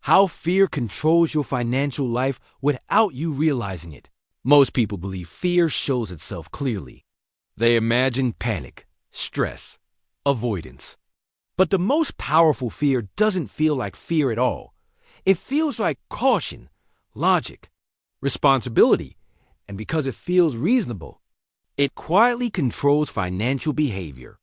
How fear controls your financial life without you realizing it. Most people believe fear shows itself clearly. They imagine panic, stress, avoidance. But the most powerful fear doesn't feel like fear at all. It feels like caution, logic, responsibility, and because it feels reasonable, it quietly controls financial behavior.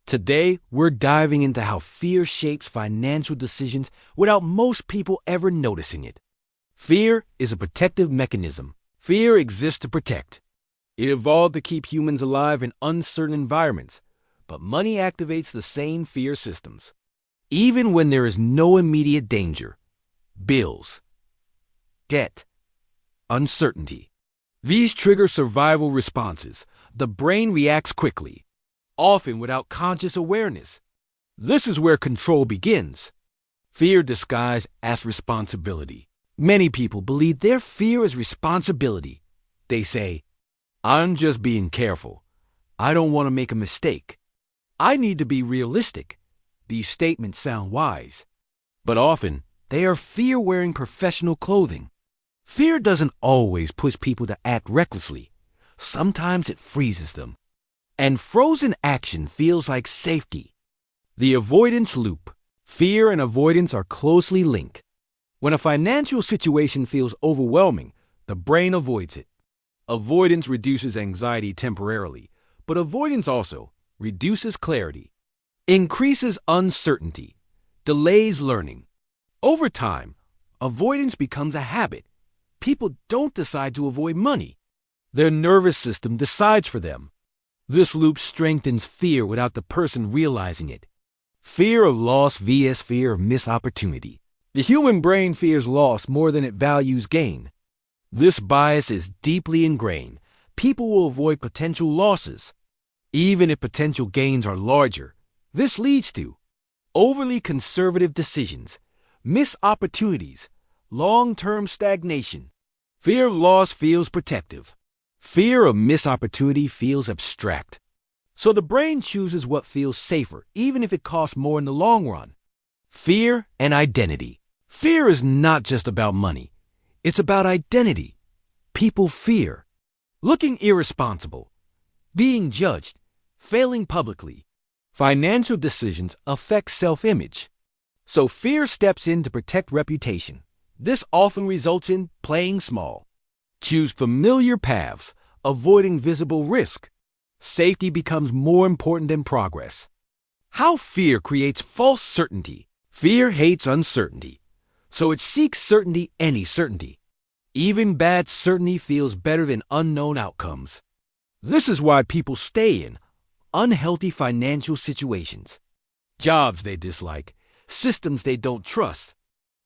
Today, we're diving into how fear shapes financial decisions without most people ever noticing it. Fear is a protective mechanism. Fear exists to protect. It evolved to keep humans alive in uncertain environments, but money activates the same fear systems. Even when there is no immediate danger, bills, debt, uncertainty. These trigger survival responses. The brain reacts quickly, often without conscious awareness. This is where control begins. Fear disguised as responsibility. Many people believe their fear is responsibility. They say, "I'm just being careful. I don't want to make a mistake. I need to be realistic." These statements sound wise, but often they are fear wearing professional clothing. Fear doesn't always push people to act recklessly. Sometimes it freezes them. And frozen action feels like safety. The avoidance loop. Fear and avoidance are closely linked. When a financial situation feels overwhelming, the brain avoids it. Avoidance reduces anxiety temporarily, but avoidance also reduces clarity, increases uncertainty, delays learning. Over time, avoidance becomes a habit. People don't decide to avoid money. Their nervous system decides for them. This loop strengthens fear without the person realizing it. Fear of loss vs. fear of missed opportunity. The human brain fears loss more than it values gain. This bias is deeply ingrained. People will avoid potential losses, even if potential gains are larger. This leads to overly conservative decisions, missed opportunities, long-term stagnation. Fear of loss feels protective. Fear of missed opportunity feels abstract. So the brain chooses what feels safer, even if it costs more in the long run. Fear and identity. Fear is not just about money. It's about identity. People fear looking irresponsible, being judged, failing publicly. Financial decisions affect self-image. So fear steps in to protect reputation. This often results in playing small. Choose familiar paths, avoiding visible risk. Safety becomes more important than progress. How fear creates false certainty. Fear hates uncertainty, so it seeks certainty, any certainty. Even bad certainty feels better than unknown outcomes. This is why people stay in unhealthy financial situations. Jobs they dislike, systems they don't trust.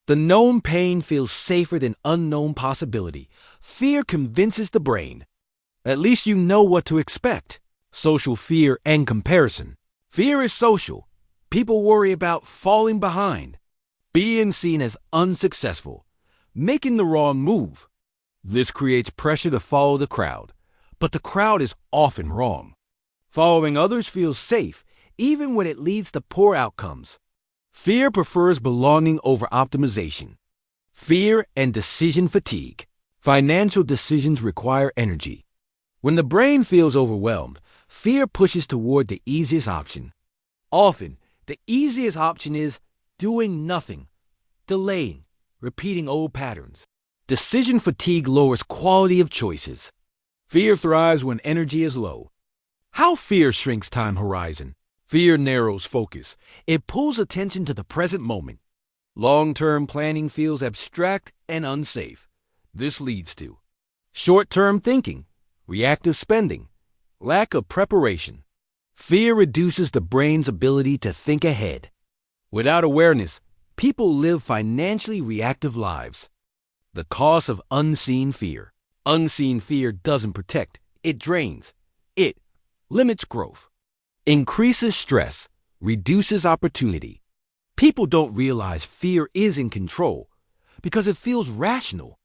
The known pain feels safer than unknown possibility. Fear convinces the brain. At least you know what to expect. Social fear and comparison. Fear is social. People worry about falling behind, being seen as unsuccessful, making the wrong move. This creates pressure to follow the crowd, but the crowd is often wrong. Following others feels safe, even when it leads to poor outcomes. Fear prefers belonging over optimization. Fear and decision fatigue. Financial decisions require energy. When the brain feels overwhelmed, fear pushes toward the easiest option. Often, the easiest option is doing nothing, delaying, repeating old patterns. Decision fatigue lowers quality of choices. Fear thrives when energy is low. How fear shrinks time horizon. Fear narrows focus. It pulls attention to the present moment. Long-term planning feels abstract and unsafe. This leads to short-term thinking, reactive spending, lack of preparation. Fear reduces the brain's ability to think ahead. Without awareness, people live financially reactive lives. The cost of unseen fear. Unseen fear doesn't protect, it drains. It limits growth, increases stress, reduces opportunity. People don't realize fear is in control because it feels rational.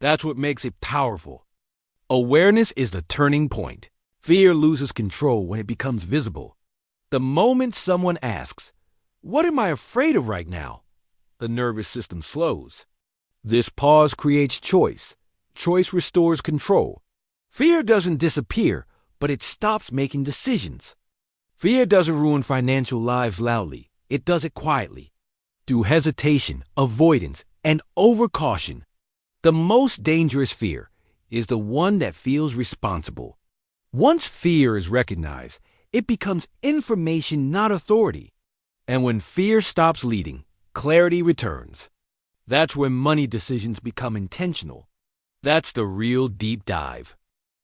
That's what makes it powerful. Awareness is the turning point. Fear loses control when it becomes visible. The moment someone asks, "What am I afraid of right now?" the nervous system slows. This pause creates choice. Choice restores control. Fear doesn't disappear, but it stops making decisions. Fear doesn't ruin financial lives loudly. It does it quietly, through hesitation, avoidance, and overcaution. The most dangerous fear is the one that feels responsible. Once fear is recognized, it becomes information, not authority. And when fear stops leading, clarity returns. That's when money decisions become intentional. That's the real deep dive.